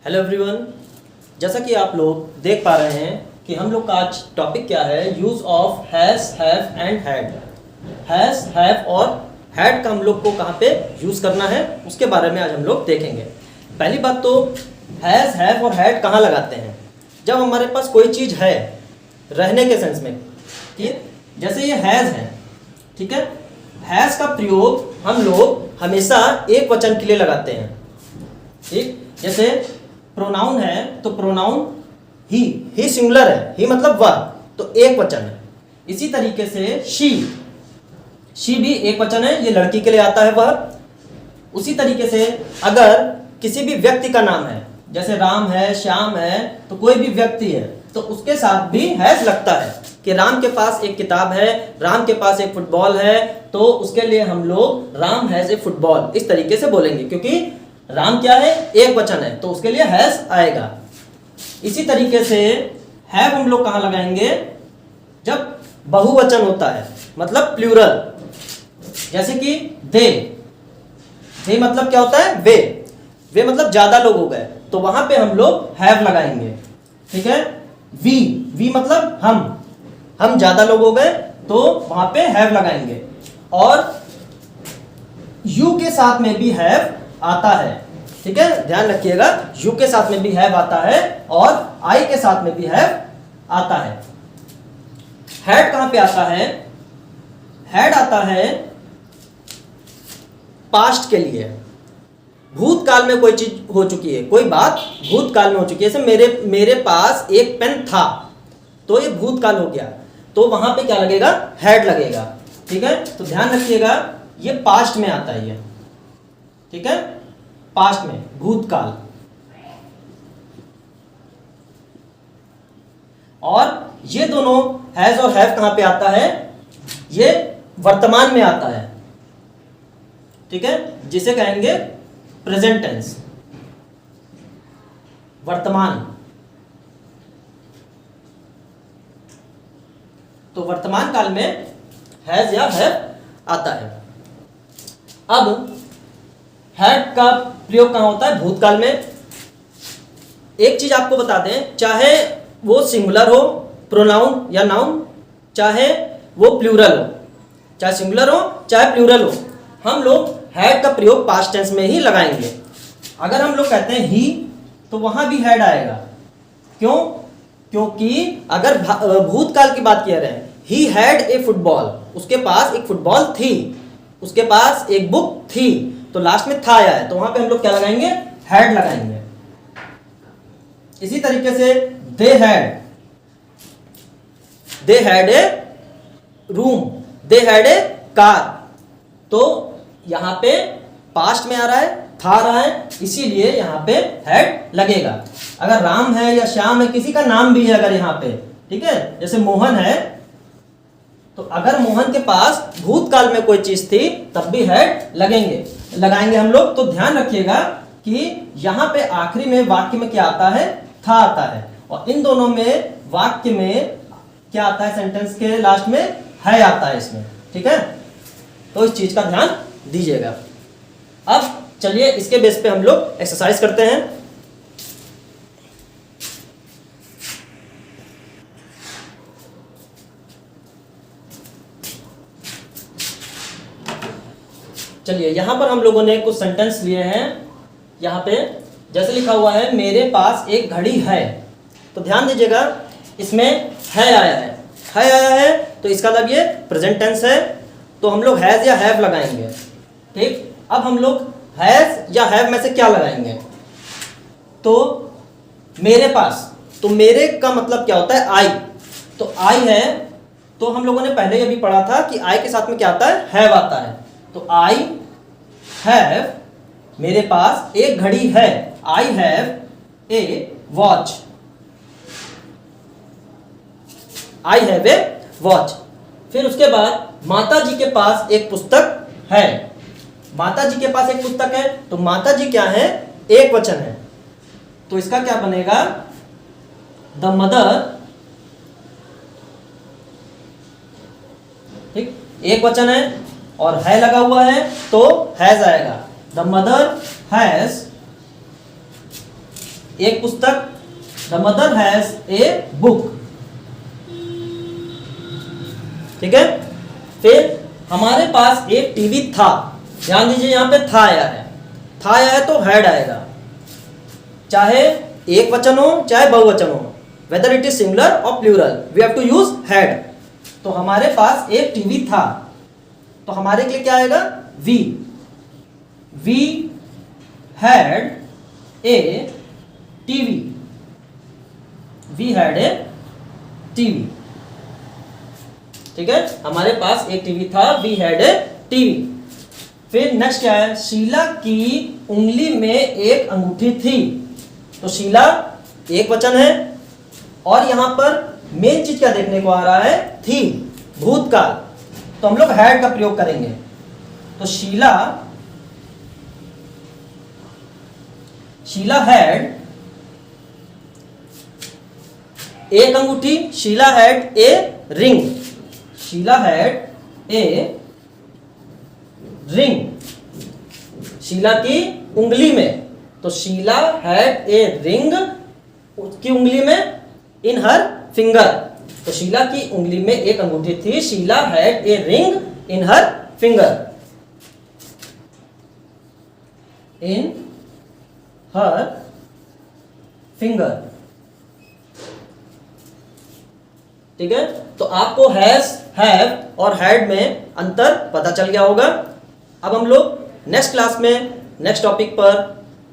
Hello everyone. जैसा कि आप लोग देख पा रहे हैं कि हम लोग का आज टॉपिक क्या है, use of has, have and had. Has, have और हैड का हम लोग को कहाँ पे यूज़ करना है उसके बारे में आज हम लोग देखेंगे। पहली बात तो हैज़, हैव और हैड कहाँ लगाते हैं? जब हमारे पास कोई चीज़ है रहने के सेंस में, ठीक, जैसे ये हैज़ है, ठीक है। हैज़ का प्रयोग हम लोग हमेशा एक वचन के लिए लगाते हैं, ठीक। जैसे प्रोनाउन है तो प्रोनाउन ही सिंगुलर है, ही मतलब वह, तो एक वचन है। इसी तरीके से शी भी एक वचन है, ये लड़की के लिए आता है वह। उसी तरीके से अगर किसी भी व्यक्ति का नाम है, जैसे राम है, श्याम है, तो कोई भी व्यक्ति है तो उसके साथ भी हैज लगता है कि राम के पास एक किताब है, राम के पास एक फुटबॉल है, तो उसके लिए हम लोग राम हैज ए फुटबॉल इस तरीके से बोलेंगे, क्योंकि राम क्या है, एक वचन है, तो उसके लिए हैज आएगा। इसी तरीके से हैव हम लोग कहाँ लगाएंगे? जब बहुवचन होता है, मतलब प्लूरल, जैसे कि दे मतलब क्या होता है, वे मतलब ज्यादा लोग हो गए, तो वहां पे हम लोग हैव लगाएंगे, ठीक है। वी मतलब हम ज्यादा लोग हो गए, तो वहां पे हैव लगाएंगे। और यू के साथ में भी हैव आता है, ठीक है, ध्यान रखिएगा, यू के साथ में भी हैव आता है और आई के साथ में भी हैव आता है। हैड कहां पे आता है? हैड आता है पास्ट के लिए, भूतकाल में कोई चीज हो चुकी है, कोई बात भूतकाल में हो चुकी है। जैसे मेरे पास एक पेन था, तो ये भूतकाल हो गया, तो वहां पे क्या लगेगा, हैड लगेगा, ठीक है। तो ध्यान रखिएगा, ये पास्ट में आता है, ये ठीक है, पास्ट में, भूतकाल। और ये दोनों हैज और हैव कहां पे आता है? ये वर्तमान में आता है, ठीक है, जिसे कहेंगे प्रेजेंट टेंस, वर्तमान। तो वर्तमान काल में हैज या हैव आता है। अब हैड का प्रयोग कहां होता है? भूतकाल में। एक चीज आपको बता दें, चाहे वो सिंगुलर हो, प्रोनाउन या नाउन, चाहे वो प्लूरल हो, चाहे सिंगुलर हो चाहे प्लूरल हो, हम लोग हैड का प्रयोग पास्ट टेंस में ही लगाएंगे। अगर हम लोग कहते हैं ही, तो वहां भी हैड आएगा। क्यों? क्योंकि अगर भूतकाल की बात कर रहे हैं, ही हैड ए फुटबॉल, उसके पास एक फुटबॉल थी, उसके पास एक बुक थी, तो लास्ट में था आया है, तो वहां पे हम लोग क्या लगाएंगे, हैड लगाएंगे। इसी तरीके से they had a room, they had a car, तो यहां पे पास्ट में आ रहा है, था आ रहा है, इसीलिए यहां पे हैड लगेगा। अगर राम है या श्याम है, किसी का नाम भी है अगर यहां पे, ठीक है, जैसे मोहन है, तो अगर मोहन के पास भूतकाल में कोई चीज थी, तब भी हैड लगाएंगे हम लोग। तो ध्यान रखिएगा कि यहां पे आखिरी में वाक्य में क्या आता है, था आता है, और इन दोनों में वाक्य में क्या आता है, सेंटेंस के लास्ट में है आता है इसमें, ठीक है। तो इस चीज का ध्यान दीजिएगा। अब चलिए इसके बेस पे हम लोग एक्सरसाइज करते हैं। चलिए यहां पर हम लोगों ने कुछ सेंटेंस लिए हैं। यहां पे जैसे लिखा हुआ है, मेरे पास एक घड़ी है, तो ध्यान दीजिएगा, इसमें है आया है, तो इसका मतलब ये प्रेजेंट टेंस है, तो हम लोग हैज या हैव लगाएंगे, ठीक। अब हम लोग हैज या हैव में से क्या लगाएंगे? तो मेरे पास, तो मेरे का मतलब क्या होता है, आई, तो आई है, तो हम लोगों ने पहले ये भी पढ़ा था कि आई के साथ में क्या आता है, हैव आता है, तो आई हैव, मेरे पास एक घड़ी है, I have a watch, I have a watch. फिर उसके बाद माता जी के पास एक पुस्तक है, माता जी के पास एक पुस्तक है, तो माता जी क्या है, एक वचन है, तो इसका क्या बनेगा, द मदर, ठीक, एक वचन है और है लगा हुआ है, तो हैज आएगा, द मदर हैज एक पुस्तक, the mother has a book. ठीक है। फिर हमारे पास एक टीवी था, ध्यान दीजिए यहां पे था आया है, था आया है तो हैड आएगा, चाहे एक वचन हो चाहे बहुवचन हो, वेदर इट इज सिंगुलर और plural, we have to use had. तो हमारे पास एक टीवी था, तो हमारे के लिए क्या आएगा, we had a TV, we had a TV. ठीक है, हमारे पास एक टीवी था, वी हैड ए टीवी। फिर नेक्स्ट क्या है, शीला की उंगली में एक अंगूठी थी। तो शीला एक वचन है और यहां पर मेन चीज क्या देखने को आ रहा है, थी, भूतकाल, तो हम लोग हैड का प्रयोग करेंगे। तो शीला हैड एक अंगूठी, Sheela had a ring, Sheela had a ring, Sheela की उंगली में, तो शीला हैड ए रिंग, उसकी उंगली में, इन हर फिंगर, तो शीला की उंगली में एक अंगूठी थी, Sheela had a ring in her finger, in her finger. ठीक है, तो आपको हैज, हैव और हैड में अंतर पता चल गया होगा। अब हम लोग नेक्स्ट क्लास में नेक्स्ट टॉपिक पर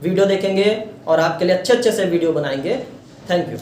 वीडियो देखेंगे और आपके लिए अच्छे अच्छे से वीडियो बनाएंगे। Thank you.